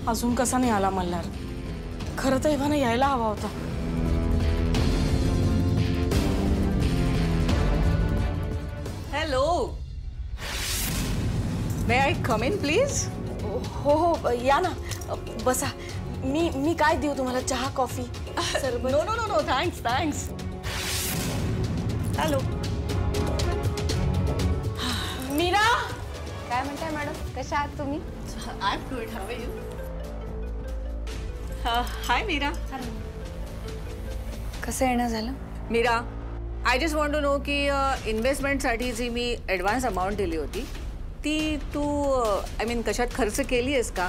अजून कसा नाही आला मल्हार? खरं तर एव्हाना यायला हवा होता. Hello, may I come in please? हो हो या ना, बसा. मी काय देऊ तुम्हाला? चहा, coffee? No no no no, thanks thanks. Hello Meera. काय म्हणताय मॅडम, कशा आहात तुम्ही? I am good, how are you? Hi Meera. कसं येणं झालं? Meera, I just want to know की इन्व्हेस्टमेंटसाठी जी मी ॲडव्हान्स अमाऊंट दिली होती ती तू आय मीन कशात खर्च केली आहेस का?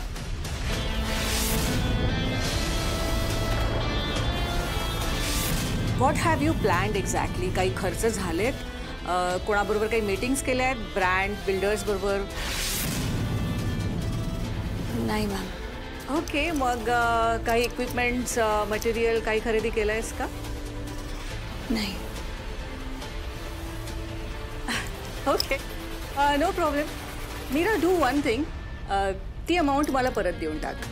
What have you planned exactly? काही खर्च झालेत? कोणाबरोबर काही मीटिंग्स केल्या आहेत ब्रँड बिल्डर्स बरोबर? नाही मॅम. ओके, मग काही इक्विपमेंट्स मटेरियल काही खरेदी केलं आहेस का? नाही. Okay, no problem. Meera, do one thing, ती अमाऊंट मला परत देऊन टाक.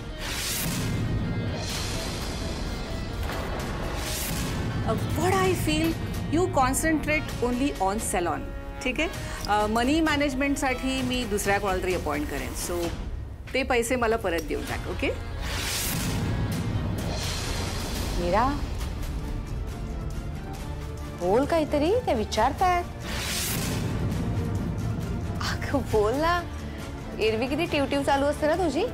What I feel, you concentrate only on salon. ठीक आहे, मनी मॅनेजमेंटसाठी मी दुसऱ्या कोणाला तरी अपॉइंट करेन. सो ते पैसे मला परत देऊन टाक. ओके? मीरा, बोल काहीतरी, ते विचारतायत. अगं बोल ना, एरवी किती टिवटिव चालू असते ना तुझी.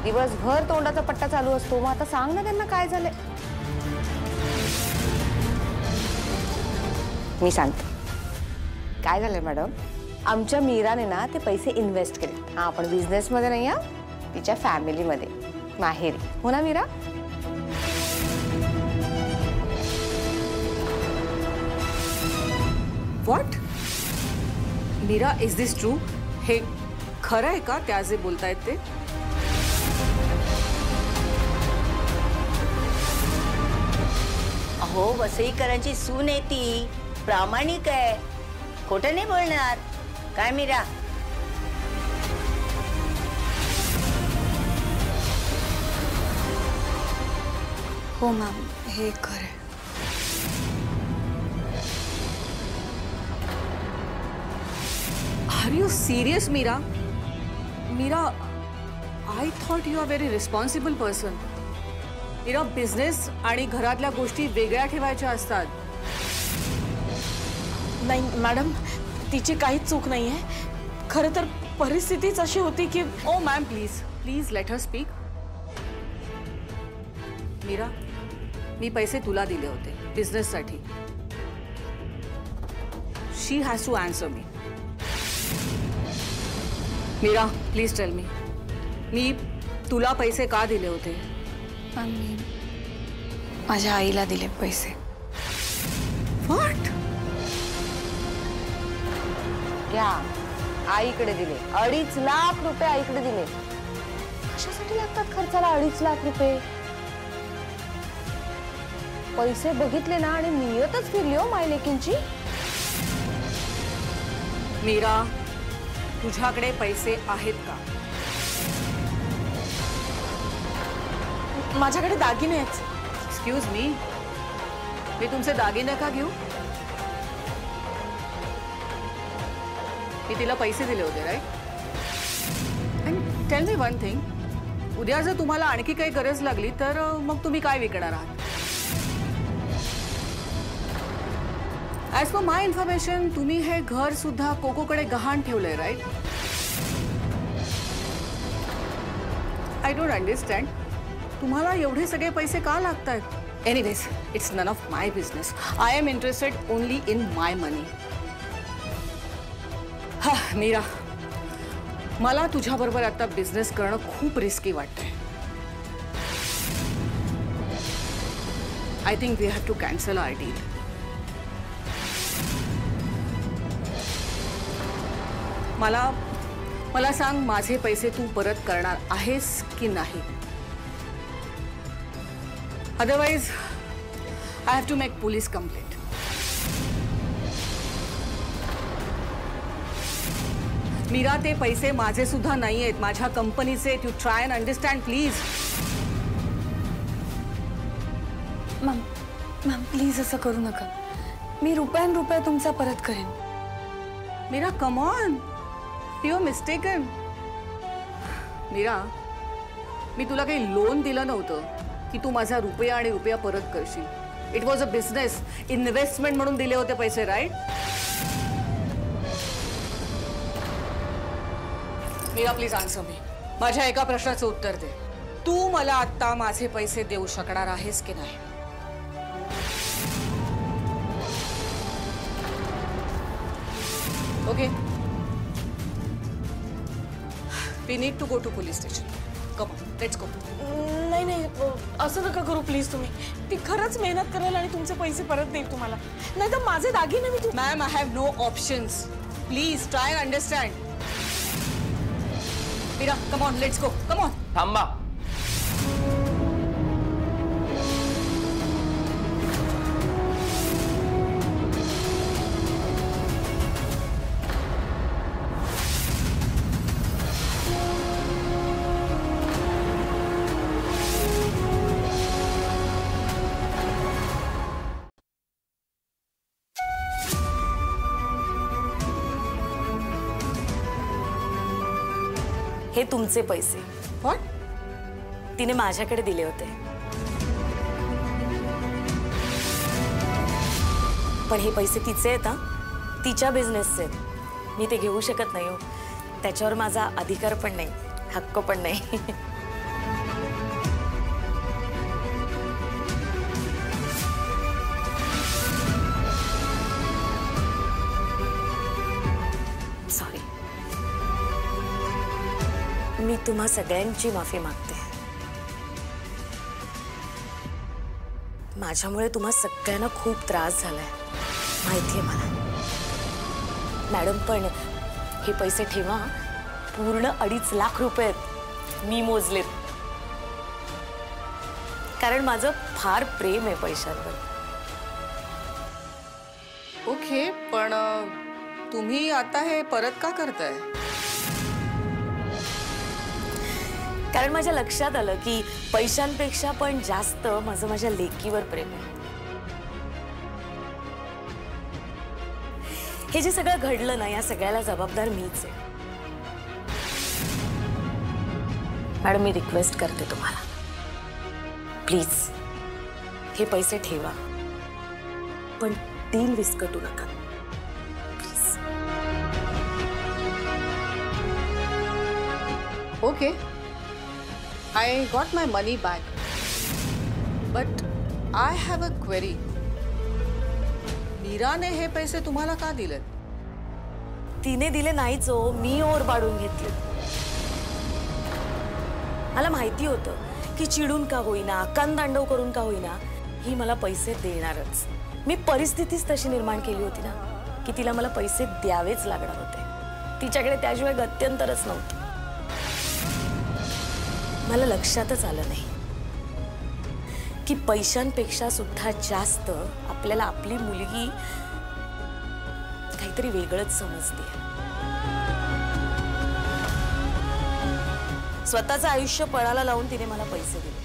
दिवसभर तोंडाचा पट्टा चालू असतो. मग आता सांग ना त्यांना काय झालंय. मी सांगते काय झालंय मॅडम. आमच्या मीराने ना ते पैसे इन्व्हेस्ट केले. हा, आपण बिझनेसमध्ये नाही, हा तिच्या फॅमिलीमध्ये, माहेरी. हो ना Meera? What? Meera, is this true? हे खरं आहे का त्या जे बोलतायत ते? अहो, वसईकरांची सून आहे ती, प्रामाणिक आहे, खोटं नाही बोलणार. काय मीरा? हो मॅम, हे खरं. Are you serious Meera? Meera, I thought you are very responsible person. Meera, business आणि घरातल्या गोष्टी वेगळ्या ठेवायच्या असतात. नाही मॅडम, तिची काहीच चूक नाही आहे. खरं तर परिस्थितीच अशी होती की. Oh ma'am, please please let her speak. Meera, मी पैसे तुला दिले होते बिझनेससाठी. She has to answer me. Meera, please tell me तुला पैसे का दिले होते? मी माझ्या आईला दिले पैसे. व्हॉट? क्या? आईकडे दिले 2.5 लाख रुपये. आईकडे दिले. कशासाठी लागतात खर्चाला 2.5 लाख रुपये? पैसे बघितले ना आणि नियतच फिरली हो मायलेकींची. मीरा, तुझ्याकडे पैसे आहेत का? माझ्याकडे दागिने आहेत. एक्सक्यूज मी तुमचे दागिने का घेऊ? मी तिला पैसे दिले होते, right? And tell me one thing, उद्या जर तुम्हाला आणखी काही गरज लागली तर मग तुम्ही काय विकणार आहात? ॲज पर माय इन्फॉर्मेशन तुम्ही हे घर सुद्धा कोकोकडे गहाण ठेवलंय, राईट? आय डोंट अंडरस्टँड, तुम्हाला एवढे सगळे पैसे का लागतात? Anyways, it's none of my business. I am interested only in my money. हा मीरा, मला तुझ्याबरोबर आता बिझनेस करणं खूप रिस्की वाटतंय. I think we have to cancel our deal. मला सांग, माझे पैसे तू परत करणार आहेस की नाही? Otherwise I have to make police complaint. Meera, ते पैसे माझे सुद्धा नाही आहेत, माझ्या कंपनीचे. You try and understand please. Ma'am please असं करू नका. मी रुपया तुमचा परत करेन. Meera, come on, you are mistaken. Meera, मी तुला काही लोन दिलं नव्हतं की तू माझा रुपया आणि रुपया परत करशील. It was a business, investment म्हणून दिले होते पैसे, राईट? मीरा, प्लीज आन्सर मी. माझ्या एका प्रश्नाचं उत्तर दे. तू मला आता माझे पैसे देऊ शकणार आहेस की नाही? Okay, we need to go to police station. Come on, let's go. नाही असं नका करू प्लीज तुम्ही. ती खरंच मेहनत करेल आणि तुमचे पैसे परत देईल तुम्हाला. नाही तर माझे दागिने मी ma'am, I have no options. Please try and understand. Meera, come on, let's go. Come on. थांबा. हे तुमचे पैसे. व्हॉट? तिने माझ्याकडे दिले होते, पण हे पैसे तिचे आहेत हा, तिच्या बिझनेसचे आहेत. मी ते घेऊ शकत नाही हो. त्याच्यावर माझा अधिकार पण नाही, हक्क पण नाही. सॉरी. मी तुम्हा सगळ्यांची माफी मागते. माझ्यामुळे तुम्हा सगळ्यांना खूप त्रास झालाय, माहितीये मला. मॅडम, पण हे पैसे ठेवा. पूर्ण 2.5 लाख रुपये मी मोजलेत, कारण माझं फार प्रेम आहे पैशांवर. ओके, पण तुम्ही आता हे परत का करताय? कारण माझ्या लक्षात आलं की पैशांपेक्षा पण जास्त माझं माझ्या लेकीवर प्रेम आहे. हे जे सगळं घडलं ना, या सगळ्याला जबाबदार मीच आहे. मॅडम, मी रिक्वेस्ट करते तुम्हाला, प्लीज हे पैसे ठेवा, पण डील विस्कटू नका please. Okay, I got my money back, but I have a query. मीराने हे पैसे तुम्हाला का दिलेत? तिने दिले नाहीच हो, मी ओर पाडून घेतले. मला माहिती होतं की चिडून का होईना, कानदांडव करून का होईना, ही मला पैसे देणारच. मी परिस्थितीच तशी निर्माण केली होती ना की तिला मला पैसे द्यावेच लागणार होते. तिच्याकडे त्याशिवाय गत्यंतरच नव्हतं. मला लक्षातच आलं नाही की पैशांपेक्षा सुद्धा जास्त आपल्याला आपली मुलगी काहीतरी वेगळंच समजते. स्वतःचं आयुष्य पणाला लावून तिने मला पैसे दिले,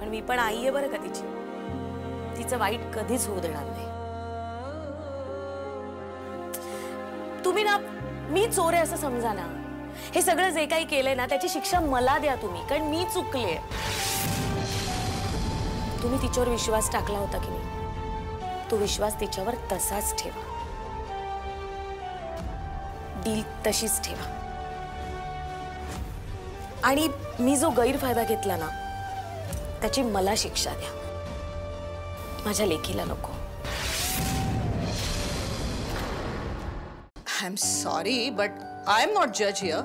पण मी पण आई आहे बरं का तिची. तिचं वाईट कधीच होऊ देणार नाही. तुम्ही ना, मी चोर आहे असं समजा ना. हे सगळं जे काही केलंय ना, त्याची शिक्षा मला द्या तुम्ही, कारण मी चुकले. तुम्ही तिच्यावर विश्वास टाकला होता की नाही, तो विश्वास तिच्यावर तसाच ठेवा. डील तशीच ठेवा. आणि मी जो गैरफायदा घेतला ना, त्याची मला शिक्षा द्या, माझ्या लेकीला नको. I am sorry, but I am not जज हिअर.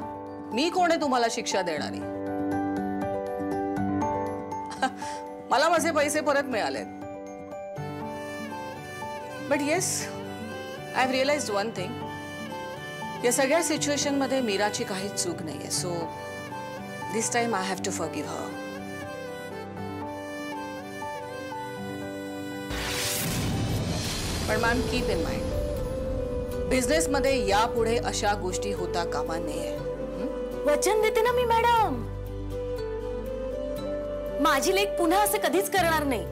मी कोण आहे तुम्हाला शिक्षा देणारी? मला माझे पैसे परत मिळालेत. But yes, I have realized one thing. या सगळ्या सिच्युएशन मध्ये मीराची काही चूक नाहीये. So this time I have to forgive her. पण मॅम, कीप इन माइंड, बिझनेसमध्ये यापुढे अशा गोष्टी होता कामा नये. वचन देते ना मी मॅडम, माझी लेक पुन्हा असं कधीच करणार नाही.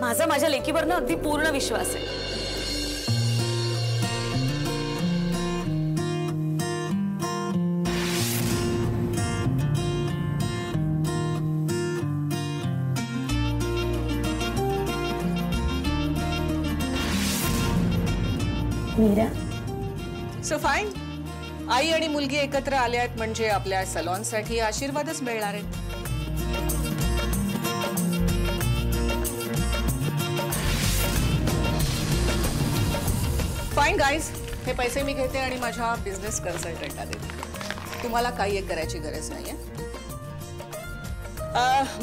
माझा माझ्या लेकीवर ना अगदी पूर्ण विश्वास आहे. Mira, so fine. आई आणि मुलगी एकत्र आल्या आहेत म्हणजे आपल्या सलॉनसाठी आशीर्वादच मिळणार आहेत. फाईन गाईज, हे पैसे मी घेते आणि माझ्या बिझनेस कन्सल्टंटला देते. तुम्हाला काही एक करायची गरज नाहीये.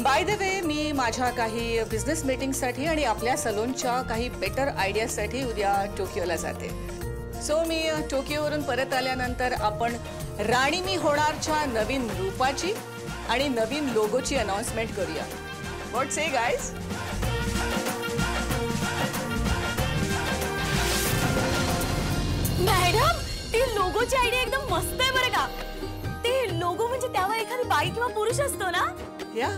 बाय द वे, मी माझ्या काही बिझनेस मीटिंगसाठी आणि आपल्या सलूनच्या काही बेटर आयडियासाठी उद्या टोकियोला जाते. सो मी टोकियोवरून परत आल्यानंतर आपण राणी मी होणारच्या नवीन रूपाची आणि नवीन लोगोची अनाउन्समेंट करूया. What say guys? मॅडम, ती लोगोची आयडिया एकदम मस्त आहे बरं का. ते लोगो म्हणजे त्यावर एखादी बाई किंवा पुरुष असतो ना. या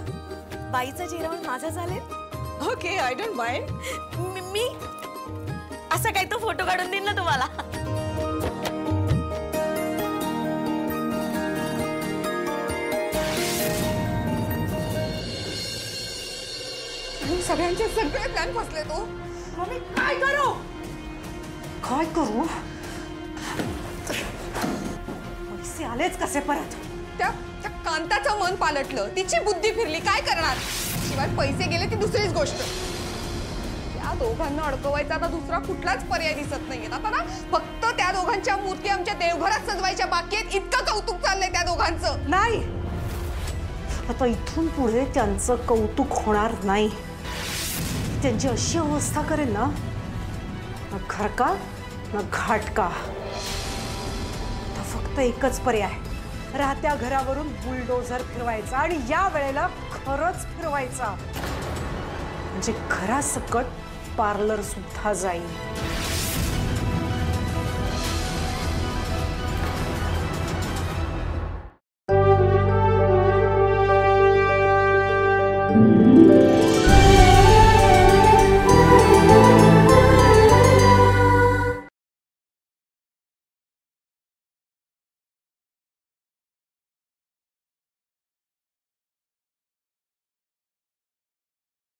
बाईचा चेहरा पण माझा चालेल. Okay, I don't mind. मी असा काही तो फोटो काढून देईन ना तुम्हाला. सगळ्यांचे सगळे प्लॅन फसले. तो मम्मी काय करू? काय करू? पैसे आलेच कसे परत? त्या कांताचं मन पालटलं, तिची बुद्धी फिरली, काय करणार? शिवाय पैसे गेले ती दुसरीच गोष्ट. त्या दोघांना अडकवायचा आता दुसरा कुठलाच पर्याय दिसत नाहीये. आता ना फक्त त्या दोघांच्या मूर्ती आमच्या देवघरात सजवायच्या बाकी आहेत. इतकं कौतुक चाललंय त्या दोघांचं. नाही, आता इथून पुढे त्यांचं कौतुक होणार नाही. त्यांची अशी अवस्था करेल ना, ना घरका ना घाटका. आता फक्त एकच पर्याय, राहत्या घरावरून बुलडोझर फिरवायचा आणि या वेळेला खरंच फिरवायचा. म्हणजे घरासकट पार्लर सुद्धा जाईल.